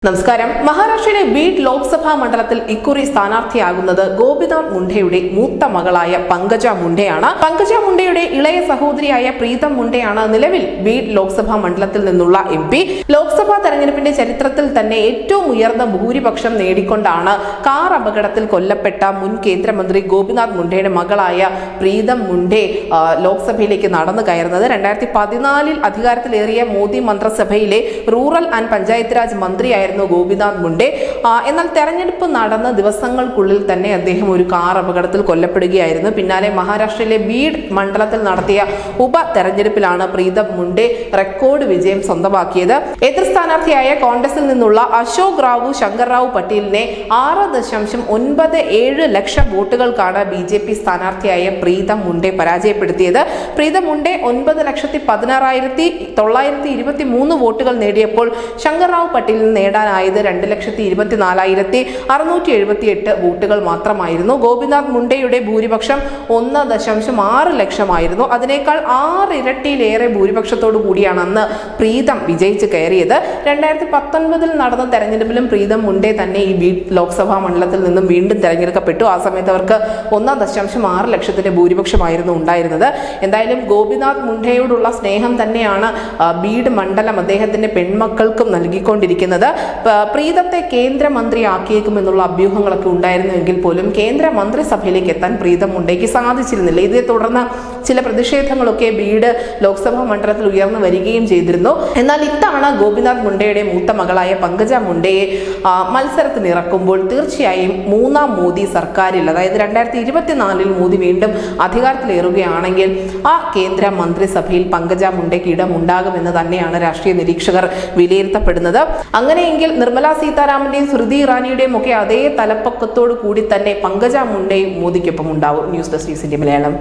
നമസ്കാരം. മഹാരാഷ്ട്രയിലെ ബീഡ് ലോക്സഭാ മണ്ഡലത്തിൽ ഇക്കുറി സ്ഥാനാർത്ഥിയാകുന്നത് ഗോപിനാഥ് മുണ്ഡയുടെ മൂത്ത മകളായ പങ്കജ മുണ്ഡയാണ്. പങ്കജ മുണ്ഡയുടെ ഇളയ സഹോദരിയായ പ്രീതം മുണ്ഡയാണ് നിലവിൽ ബീഡ് ലോക്സഭാ മണ്ഡലത്തിൽ നിന്നുള്ള MP. ലോക്സഭാ തെരഞ്ഞെടുപ്പിന്റെ ചരിത്രത്തിൽ തന്നെ ഏറ്റവും ഉയർന്ന ഭൂരിപക്ഷം നേടിക്കൊണ്ടാണ് കാർ അപകടത്തിൽ കൊല്ലപ്പെട്ട മുൻ കേന്ദ്രമന്ത്രി ഗോപിനാഥ് മുണ്ഡയുടെ മകളായ പ്രീതം മുണ്ഡെ ലോക്സഭയിലേക്ക് നടന്നു കയറുന്നത്. 2014 അധികാരത്തിലേറിയ മോദി മന്ത്രിസഭയിലെ റൂറൽ ആൻഡ് പഞ്ചായത്ത് രാജ് മന്ത്രിയായ ഗോപിനാഥ് മുണ്ഡെ. എന്നാൽ തെരഞ്ഞെടുപ്പ് നടന്ന ദിവസങ്ങൾക്കുള്ളിൽ തന്നെ അദ്ദേഹം ഒരു കാർ അപകടത്തിൽ കൊല്ലപ്പെടുകയായിരുന്നു. പിന്നാലെ മഹാരാഷ്ട്രയിലെ ബീഡ് മണ്ഡലത്തിൽ നടത്തിയ ഉപ തെരഞ്ഞെടുപ്പിലാണ് പ്രീതം മുണ്ഡെ റെക്കോർഡ് വിജയം സ്വന്തമാക്കിയത്. എതിർ സ്ഥാനാർത്ഥിയായ കോൺഗ്രസിൽ നിന്നുള്ള അശോക് റാവു ശങ്കർറാവു പട്ടേലിനെ 6.97 ലക്ഷം വോട്ടുകൾക്കാണ് BJP സ്ഥാനാർത്ഥിയായ പ്രീതം മുണ്ഡെ പരാജയപ്പെടുത്തിയത്. പ്രീതം മുണ്ഡെ 9,16,923 വോട്ടുകൾ നേടിയപ്പോൾ ശങ്കർറാവു പട്ടേലിന് നേടാനായത് 2,24,678 വോട്ടുകൾ മാത്രമായിരുന്നു. ഗോപിനാഥ് മുണ്ഡയുടെ ഭൂരിപക്ഷം 1.6 ലക്ഷമായിരുന്നു. അതിനേക്കാൾ 6 ഇരട്ടിയിലേറെ ഭൂരിപക്ഷത്തോടു കൂടിയാണ് അന്ന് പ്രീതം വിജയിച്ച് കയറിയത്. 2019 നടന്ന തെരഞ്ഞെടുപ്പിലും പ്രീതം മുണ്ഡെ തന്നെ ഈ ബീഡ് ലോക്സഭാ മണ്ഡലത്തിൽ നിന്നും വീണ്ടും തെരഞ്ഞെടുക്കപ്പെട്ടു. ആ സമയത്ത് അവർക്ക് 1.6 ലക്ഷത്തിന്റെ ഭൂരിപക്ഷമായിരുന്നു ഉണ്ടായിരുന്നത്. എന്തായാലും ഗോപിനാഥ് മുണ്ഡയോടുള്ള സ്നേഹം തന്നെയാണ് ബീഡ് മണ്ഡലം അദ്ദേഹത്തിന്റെ പെൺമക്കൾക്കും നൽകിക്കൊണ്ടിരിക്കുന്നത്. പ്രീതത്തെ കേന്ദ്രമന്ത്രിയാക്കിയേക്കുമെന്നുള്ള അഭ്യൂഹങ്ങളൊക്കെ ഉണ്ടായിരുന്നുവെങ്കിൽ പോലും കേന്ദ്ര മന്ത്രിസഭയിലേക്ക് എത്താൻ പ്രീതം മുണ്ഡയ്ക്ക് സാധിച്ചിരുന്നില്ല. ഇതേ തുടർന്ന് ചില പ്രതിഷേധങ്ങളൊക്കെ ബീഡ് ലോക്സഭാ മണ്ഡലത്തിൽ ഉയർന്നു വരികയും ചെയ്തിരുന്നു. എന്നാൽ ഇത്തവണ ഗോപിനാഥ് മുണ്ഡയുടെ മൂത്ത മകളായ പങ്കജ മുണ്ഡയെ മത്സരത്തിന് ഇറക്കുമ്പോൾ തീർച്ചയായും മൂന്നാം മോദി സർക്കാരിൽ, അതായത് 2024 മോദി വീണ്ടും അധികാരത്തിലേറുകയാണെങ്കിൽ ആ കേന്ദ്ര മന്ത്രിസഭയിൽ പങ്കജ മുണ്ഡയ്ക്ക് ഇടമുണ്ടാകുമെന്ന് തന്നെയാണ് രാഷ്ട്രീയ നിരീക്ഷകർ വിലയിരുത്തപ്പെടുന്നത്. അങ്ങനെയെങ്കിൽ നിർമ്മല സീതാരാമന്റെയും സ്മൃതി ഇറാനിയുടെയും ഒക്കെ അതേ തലപ്പക്കത്തോടു കൂടി തന്നെ പങ്കജ മുണ്ഡയും മോദിക്കൊപ്പം ഉണ്ടാവും. News desk Malayalam.